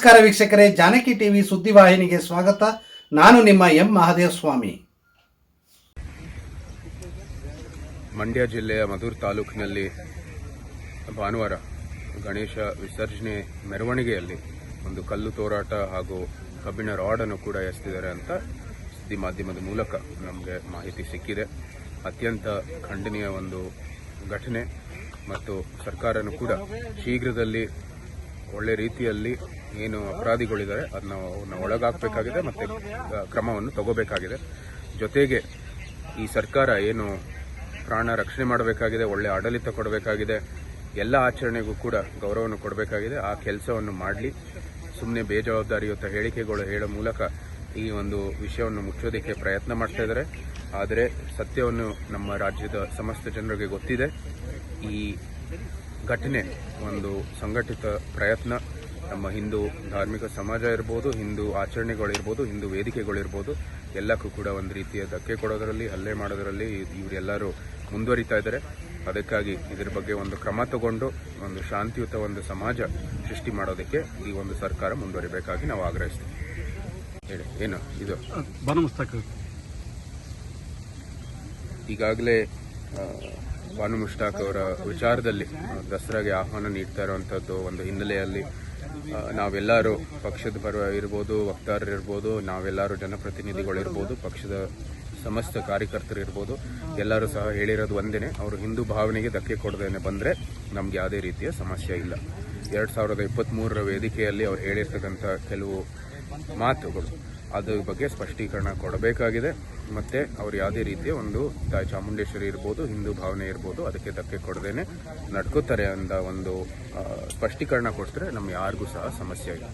ನಮಸ್ಕಾರ ವೀಕ್ಷಕರೇ, ಜಾನಕಿ ಟಿವಿ ಸುದ್ದಿವಾಹಿನಿಗೆ ಸ್ವಾಗತ. ನಾನು ನಿಮ್ಮ ಎಂ ಮಹದೇವಸ್ವಾಮಿ. ಮಂಡ್ಯ ಜಿಲ್ಲೆಯ ಮಧುರ್ ತಾಲೂಕಿನಲ್ಲಿ ಭಾನುವಾರ ಗಣೇಶ ವಿಸರ್ಜನೆ ಮೆರವಣಿಗೆಯಲ್ಲಿ ಒಂದು ಕಲ್ಲು ತೋರಾಟ ಹಾಗೂ ಕಬ್ಬಿಣ ರಾಡನ್ನು ಕೂಡ ಎಸೆದಿದ್ದಾರೆ ಅಂತ ಸುದ್ದಿ ಮಾಧ್ಯಮದ ಮೂಲಕ ನಮಗೆ ಮಾಹಿತಿ ಸಿಕ್ಕಿದೆ. ಅತ್ಯಂತ ಖಂಡನೀಯ ಒಂದು ಘಟನೆ ಮತ್ತು ಸರ್ಕಾರನೂ ಕೂಡ ಶೀಘ್ರದಲ್ಲಿ ಒಳ್ಳೆ ರೀತಿಯಲ್ಲಿ ಏನು ಅಪರಾಧಿಗಳಿದ್ದಾರೆ ಅದನ್ನ ಒಳಗಾಗಬೇಕಾಗಿದೆ ಮತ್ತು ಕ್ರಮವನ್ನು ತಗೋಬೇಕಾಗಿದೆ. ಜೊತೆಗೆ ಈ ಸರ್ಕಾರ ಏನು ಪ್ರಾಣ ರಕ್ಷಣೆ ಮಾಡಬೇಕಾಗಿದೆ, ಒಳ್ಳೆ ಆಡಳಿತ ಕೊಡಬೇಕಾಗಿದೆ, ಎಲ್ಲ ಆಚರಣೆಗೂ ಕೂಡ ಗೌರವವನ್ನು ಕೊಡಬೇಕಾಗಿದೆ. ಆ ಕೆಲಸವನ್ನು ಮಾಡಲಿ. ಸುಮ್ಮನೆ ಬೇಜವಾಬ್ದಾರಿಯುತ ಹೇಳಿಕೆಗಳು ಹೇಳೋ ಮೂಲಕ ಈ ಒಂದು ವಿಷಯವನ್ನು ಮುಚ್ಚೋದಕ್ಕೆ ಪ್ರಯತ್ನ ಮಾಡ್ತಾ ಇದ್ದಾರೆ. ಆದರೆ ಸತ್ಯವನ್ನು ನಮ್ಮ ರಾಜ್ಯದ ಸಮಸ್ತ ಜನರಿಗೆ ಗೊತ್ತಿದೆ. ಈ ಘಟನೆ ಒಂದು ಸಂಘಟಿತ ಪ್ರಯತ್ನ. ನಮ್ಮ ಹಿಂದೂ ಧಾರ್ಮಿಕ ಸಮಾಜ ಇರ್ಬೋದು, ಹಿಂದೂ ಆಚರಣೆಗಳಿರ್ಬೋದು, ಹಿಂದೂ ವೇದಿಕೆಗಳಿರ್ಬೋದು, ಎಲ್ಲಕ್ಕೂ ಕೂಡ ಒಂದು ರೀತಿಯ ಧಕ್ಕೆ ಕೊಡೋದರಲ್ಲಿ, ಹಲ್ಲೆ ಮಾಡೋದರಲ್ಲಿ ಇವರೆಲ್ಲರೂ ಮುಂದುವರಿತಾ ಇದ್ದಾರೆ. ಅದಕ್ಕಾಗಿ ಇದರ ಬಗ್ಗೆ ಒಂದು ಕ್ರಮ ತಗೊಂಡು ಒಂದು ಶಾಂತಿಯುತ ಒಂದು ಸಮಾಜ ಸೃಷ್ಟಿ ಮಾಡೋದಕ್ಕೆ ಈ ಒಂದು ಸರ್ಕಾರ ಮುಂದುವರಿಬೇಕಾಗಿ ನಾವು ಆಗ್ರಹಿಸ್ತೀವಿ. ಹೇಳಿ ಏನು ಇದು ಈಗಾಗಲೇ ಬಾನು ಮುಷ್ತಾಕ್ ಅವರ ವಿಚಾರದಲ್ಲಿ ದಸರಾಗೆ ಆಹ್ವಾನ ನೀಡ್ತಾ ಇರುವಂಥದ್ದು ಒಂದು ಹಿನ್ನೆಲೆಯಲ್ಲಿ ನಾವೆಲ್ಲರೂ ಪಕ್ಷದ ಪರ ಇರ್ಬೋದು, ವಕ್ತಾರರಿರ್ಬೋದು, ನಾವೆಲ್ಲರೂ ಜನಪ್ರತಿನಿಧಿಗಳಿರ್ಬೋದು, ಪಕ್ಷದ ಸಮಸ್ತ ಕಾರ್ಯಕರ್ತರು ಇರ್ಬೋದು, ಎಲ್ಲರೂ ಸಹ ಹೇಳಿರೋದು ಒಂದೇನೆ, ಅವರು ಹಿಂದೂ ಭಾವನೆಗೆ ಧಕ್ಕೆ ಕೊಡದೇನೆ ಬಂದರೆ ನಮ್ಗೆ ಯಾವುದೇ ರೀತಿಯ ಸಮಸ್ಯೆ ಇಲ್ಲ. 2023 ವೇದಿಕೆಯಲ್ಲಿ ಅವ್ರು ಹೇಳಿರ್ತಕ್ಕಂಥ ಕೆಲವು ಮಾತುಗಳು ಅದ್ರ ಬಗ್ಗೆ ಸ್ಪಷ್ಟೀಕರಣ ಕೊಡಬೇಕಾಗಿದೆ. ಮತ್ತು ಅವ್ರು ಯಾವುದೇ ರೀತಿಯ ಒಂದು ತಾಯಿ ಚಾಮುಂಡೇಶ್ವರಿ ಇರ್ಬೋದು, ಹಿಂದೂ ಭಾವನೆ ಇರ್ಬೋದು, ಅದಕ್ಕೆ ಧಕ್ಕೆ ಕೊಡದೇನೆ ನಡ್ಕೋತಾರೆ ಅಂತ ಒಂದು ಸ್ಪಷ್ಟೀಕರಣ ಕೊಡ್ತಾರೆ. ನಮ್ಗೆ ಯಾರಿಗೂ ಸಹ ಸಮಸ್ಯೆ ಇಲ್ಲ.